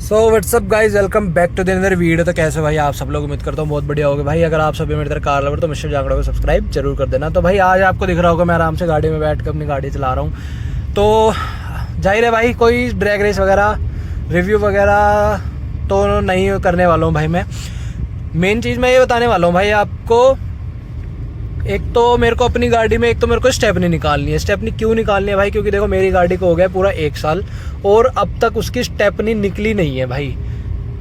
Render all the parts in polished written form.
So what's up guys, welcome back to the another video. तो कैसे भाई आप सब लोग, उम्मीद करता हूँ बहुत बढ़िया होगे भाई। अगर आप सभी मेरी तरह कार लवर तो मिस्टर जांगड़ा को सब्सक्राइब जरूर कर देना। तो भाई आज आपको दिख रहा होगा मैं आराम से गाड़ी में बैठ कर अपनी गाड़ी चला रहा हूँ। तो जाहिर है भाई कोई ड्रैग रेस वगैरह रिव्यू वगैरह तो नहीं करने वाला हूँ भाई। मैं मेन चीज़ मैं ये बताने वाला हूँ भाई आपको। एक तो मेरे को अपनी गाड़ी में मेरे को स्टेपनी निकालनी है। स्टेपनी क्यों निकालनी है भाई? क्योंकि देखो मेरी गाड़ी को हो गया पूरा 1 साल और अब तक उसकी स्टेपनी निकली नहीं है भाई।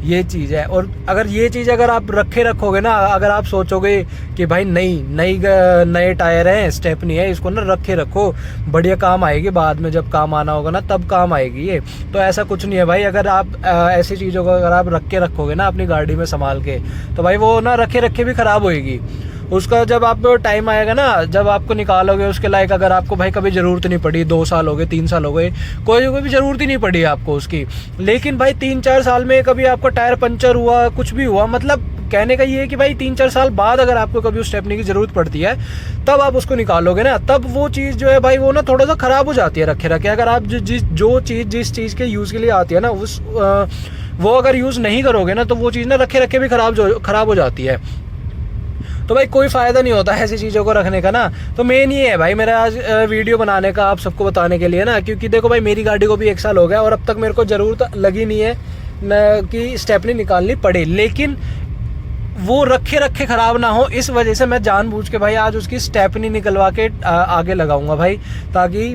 ये चीज़ है। और अगर ये चीज़ अगर आप रखोगे ना, अगर आप सोचोगे कि भाई नए टायर हैं, स्टेपनी है, इसको ना रखो, बढ़िया काम आएगी बाद में, जब काम आना होगा ना तब काम आएगी ये। तो ऐसा कुछ नहीं है भाई। अगर आप ऐसी चीज़ों को अगर आप रखोगे ना अपनी गाड़ी में संभाल के, तो भाई वो ना रखे भी ख़राब होएगी। उसका जब आप टाइम आएगा ना, जब आपको निकालोगे उसके लायक, अगर आपको भाई कभी ज़रूरत नहीं पड़ी, 2 साल हो गए, 3 साल हो गए, कोई भी ज़रूरत ही नहीं पड़ी आपको उसकी, लेकिन भाई 3-4 साल में कभी आपका टायर पंचर हुआ, कुछ भी हुआ, मतलब कहने का ये है कि भाई 3-4 साल बाद अगर आपको कभी उस स्टेपनी की ज़रूरत पड़ती है तब आप उसको निकालोगे ना, तब वो चीज़ जो है भाई वो ना थोड़ा सा ख़राब हो जाती है रखे। अगर आप जिस चीज़ के यूज़ के लिए आती है ना वो अगर यूज़ नहीं करोगे ना तो वो चीज़ ना रखे भी ख़राब हो जाती है। तो भाई कोई फ़ायदा नहीं होता ऐसी चीज़ों को रखने का ना। तो मेन ये है भाई मेरा आज वीडियो बनाने का, आप सबको बताने के लिए ना, क्योंकि देखो भाई मेरी गाड़ी को भी 1 साल हो गया और अब तक मेरे को ज़रूरत लगी नहीं है न कि स्टेपनी निकालनी पड़े, लेकिन वो रखे ख़राब ना हो, इस वजह से मैं जानबूझ के भाई आज उसकी स्टेपनी निकलवा के आगे लगाऊंगा भाई, ताकि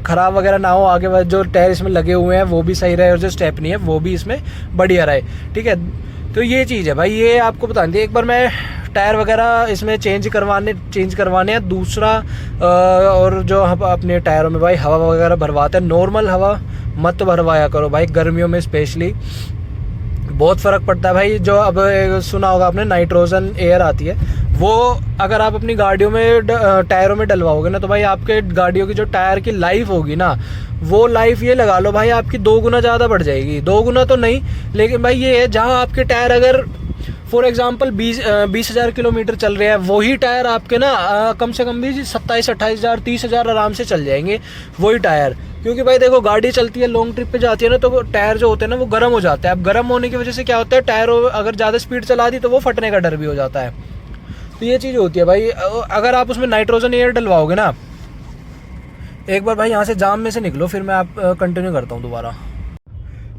ख़राब वगैरह ना हो। आगे जो टायर इसमें लगे हुए हैं वो भी सही रहे और जो स्टेपनी है वो भी इसमें बढ़िया रहे, ठीक है। तो ये चीज़ है भाई, ये आपको बतानी थी। एक बार मैं टायर वगैरह इसमें चेंज करवाने हैं। दूसरा और जो हम अपने टायरों में भाई हवा वगैरह भरवाते हैं, नॉर्मल हवा मत भरवाया करो भाई, गर्मियों में स्पेशली बहुत फ़र्क पड़ता है भाई। जो अब सुना होगा आपने नाइट्रोजन एयर आती है, वो अगर आप अपनी गाड़ियों में टायरों में डलवाओगे ना तो भाई आपके गाड़ियों की जो टायर की लाइफ होगी ना, वो लाइफ ये लगा लो भाई आपकी 2 गुना ज़्यादा बढ़ जाएगी। 2 गुना तो नहीं, लेकिन भाई ये है जहाँ आपके टायर अगर फॉर एग्जांपल 20,000 किलोमीटर चल रहे हैं, वही टायर आपके ना कम से कम भी 27-28,000 30,000 आराम से चल जाएंगे वही टायर। क्योंकि भाई देखो गाड़ी चलती है, लॉन्ग ट्रिप पे जाती है ना, तो टायर जो होते हैं ना वो गर्म हो जाते हैं। अब गर्म होने की वजह से क्या होता है, टायर अगर ज़्यादा स्पीड चला दी तो वो फटने का डर भी हो जाता है। तो ये चीज़ होती है भाई। अगर आप उसमें नाइट्रोजन एयर डलवाओगे ना, एक बार भाई यहाँ से जाम में से निकलो, फिर मैं आप कंटिन्यू करता हूँ दोबारा।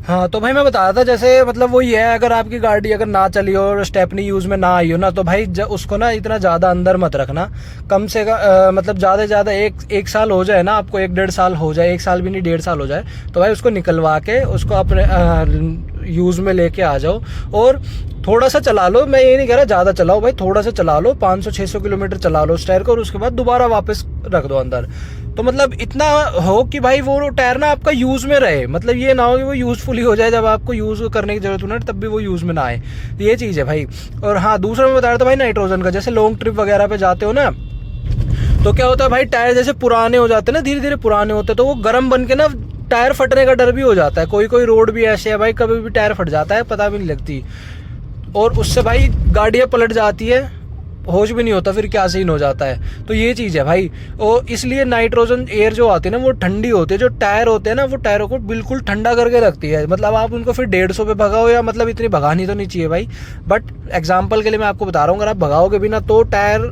हाँ तो भाई मैं बता रहा था, जैसे मतलब वो ये है, अगर आपकी गाड़ी अगर ना चली हो और स्टेपनी यूज़ में ना आई हो ना, तो भाई उसको ना इतना ज़्यादा अंदर मत रखना। कम से कम मतलब ज़्यादा से ज़्यादा एक साल हो जाए ना आपको, 1-1.5 साल हो जाए, 1 साल भी नहीं 1.5 साल हो जाए, तो भाई उसको निकलवा के उसको अपने यूज़ में लेके आ जाओ और थोड़ा सा चला लो। मैं ये नहीं कह रहा ज़्यादा चलाओ भाई, थोड़ा सा चला लो, 500-600 किलोमीटर चला लो उस टायर को और उसके बाद दोबारा वापस रख दो अंदर। तो मतलब इतना हो कि भाई वो टायर ना आपका यूज़ में रहे, मतलब ये ना हो कि वो यूज़फुल ही हो जाए, जब आपको यूज़ करने की ज़रूरत हो ना तब भी वो यूज़ में ना आए। तो ये चीज़ है भाई। और हाँ दूसरा मैं बता रहा था भाई नाइट्रोजन का, जैसे लॉन्ग ट्रिप वगैरह पे जाते हो ना, तो क्या होता है भाई टायर जैसे पुराने हो जाते हैं ना, धीरे धीरे पुराने होते हैं, तो वो गर्म बन के ना टायर फटने का डर भी हो जाता है। कोई रोड भी ऐसे है भाई, कभी भी टायर फट जाता है, पता भी नहीं लगती, और उससे भाई गाड़ियाँ पलट जाती है, होश भी नहीं होता, फिर क्या सीन हो जाता है। तो ये चीज़ है भाई। और इसलिए नाइट्रोजन एयर जो आती है ना वो ठंडी होती है, जो टायर होते हैं ना वो टायरों को बिल्कुल ठंडा करके रखती है। मतलब आप उनको फिर 150 पे भगाओ, या मतलब इतनी भगानी तो नहीं चाहिए भाई, बट एग्जाम्पल के लिए मैं आपको बता रहा हूँ, अगर आप भगाओगे भी ना तो टायर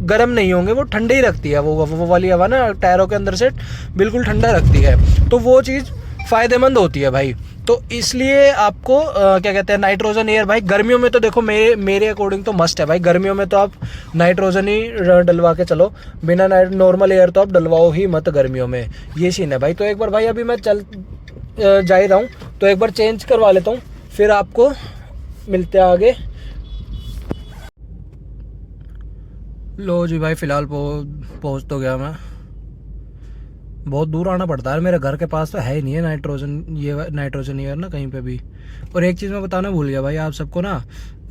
गर्म नहीं होंगे, वो ठंडे ही रखती है। वो वाली हवा ना टायरों के अंदर से बिल्कुल ठंडा रखती है, तो वो चीज़ फ़ायदेमंद होती है भाई। तो इसलिए आपको क्या कहते हैं, नाइट्रोजन एयर भाई गर्मियों में तो देखो मेरे अकॉर्डिंग तो मस्ट है भाई। गर्मियों में तो आप नाइट्रोजन ही डलवा के चलो, बिना नॉर्मल एयर तो आप डलवाओ ही मत गर्मियों में, ये सीन है भाई। तो एक बार भाई अभी मैं जा ही रहा हूँ, तो एक बार चेंज करवा लेता हूँ, फिर आपको मिलते हैं आगे। लो जी भाई, फ़िलहाल पहुँच तो गया मैं। बहुत दूर आना पड़ता है, मेरे घर के पास तो है ही नहीं है नाइट्रोजन एयर ना कहीं पे भी। और एक चीज़ मैं बताना भूल गया भाई आप सबको ना,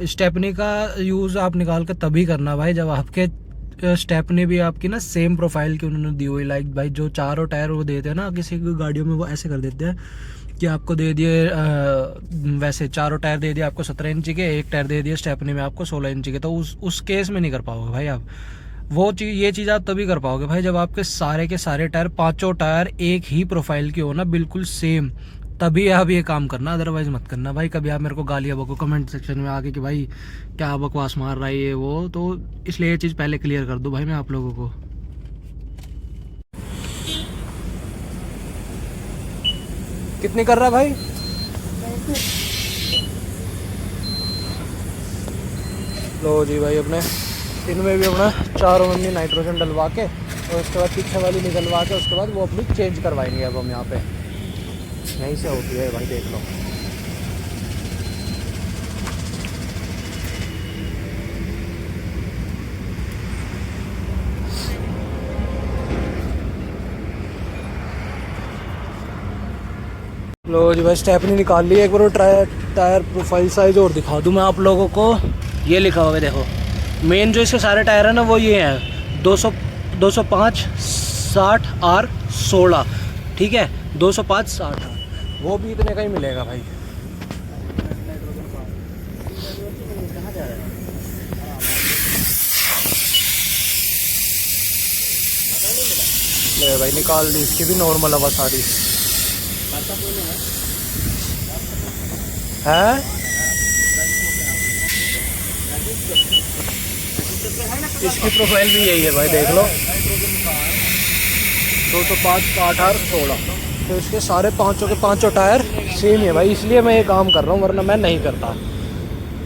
स्टेपनी का यूज़ आप निकाल कर तभी करना भाई जब आपके स्टेपनी भी आपकी ना सेम प्रोफाइल की उन्होंने दी हुई। लाइक भाई जो चारों टायर वो देते हैं ना किसी की गाड़ियों में, वो ऐसे कर देते हैं कि आपको दे दिए वैसे चारों टायर दे दिए आपको 17 इंची के, एक टायर दे दिए स्टेपनी में आपको 16 इंची के। तो उस केस में नहीं कर पाओगे भाई आप ये चीज़ आप तभी कर पाओगे भाई जब आपके सारे के सारे टायर, 5 टायर एक ही प्रोफाइल के हो ना, बिल्कुल सेम, तभी आप ये काम करना, अदरवाइज मत करना भाई। कभी आप मेरे को गालियाँ बको कमेंट सेक्शन में आके कि भाई क्या बकवास मार रहा है ये वो, तो इसलिए ये चीज़ पहले क्लियर कर दूँ भाई मैं आप लोगों को। कितनी कर रहा भाई? लो जी भाई, अपने इनमें भी अपना चारों में नाइट्रोजन डलवा के और उसके बाद पीछे वाली निकलवा के उसके बाद वो अपनी चेंज करवाएंगे। अब हम यहाँ पे यहीं से होती है भाई, देख लो। लो जी भाई, स्टेपनी निकाल ली। एक बार टायर प्रोफाइल साइज और दिखा दूँ मैं आप लोगों को। ये लिखा हुआ है देखो, मेन जो इसके सारे टायर है ना वो ये हैं 205 60 R16, ठीक है 205 60 R, वो भी इतने का ही मिलेगा भाई। ले भाई निकाल दी इसकी भी नॉर्मल हवा सारी है। इसकी प्रोफाइल भी यही है भाई, देख लो 205 60 R16। तो इसके सारे पाँचों के पाँचों टायर सेम है भाई, इसलिए मैं ये काम कर रहा हूँ, वरना मैं नहीं करता।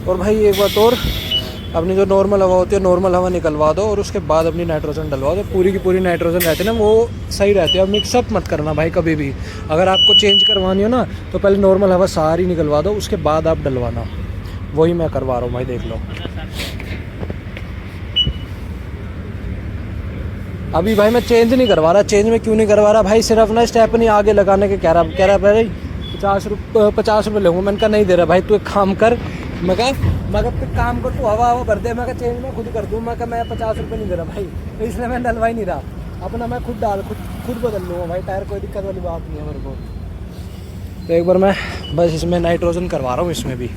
और भाई एक बात और, अपनी जो नॉर्मल हवा होती है नॉर्मल हवा निकलवा दो और उसके बाद अपनी नाइट्रोजन डलवा दो। पूरी की पूरी नाइट्रोजन रहती है ना वो सही रहती है। और मिक्सअप मत करना भाई कभी भी। अगर आपको चेंज करवानी हो ना तो पहले नॉर्मल हवा सारी निकलवा दो, उसके बाद आप डलवाना। वही मैं करवा रहा हूँ भाई, देख लो। अभी भाई मैं चेंज नहीं करवा रहा। चेंज में क्यों नहीं करवा रहा भाई, सिर्फ ना स्टेपनी आगे लगाने के कह रहा भाई 50 रुपये लूँगा। मैंने कहा नहीं दे रहा भाई, तू एक काम कर। मैं कहा काम कर, तू हवा भर दे। मैं कहा चेंज मैं खुद कर दूँ। मैं कहा मैं 50 रुपये नहीं दे रहा भाई, तो इसलिए मैं डलवा ही नहीं रहा। अपना मैं खुद बदल लूँगा भाई टायर, कोई दिक्कत वाली बात नहीं है मेरे को। तो एक बार मैं बस इसमें नाइट्रोजन करवा रहा हूँ इसमें भी।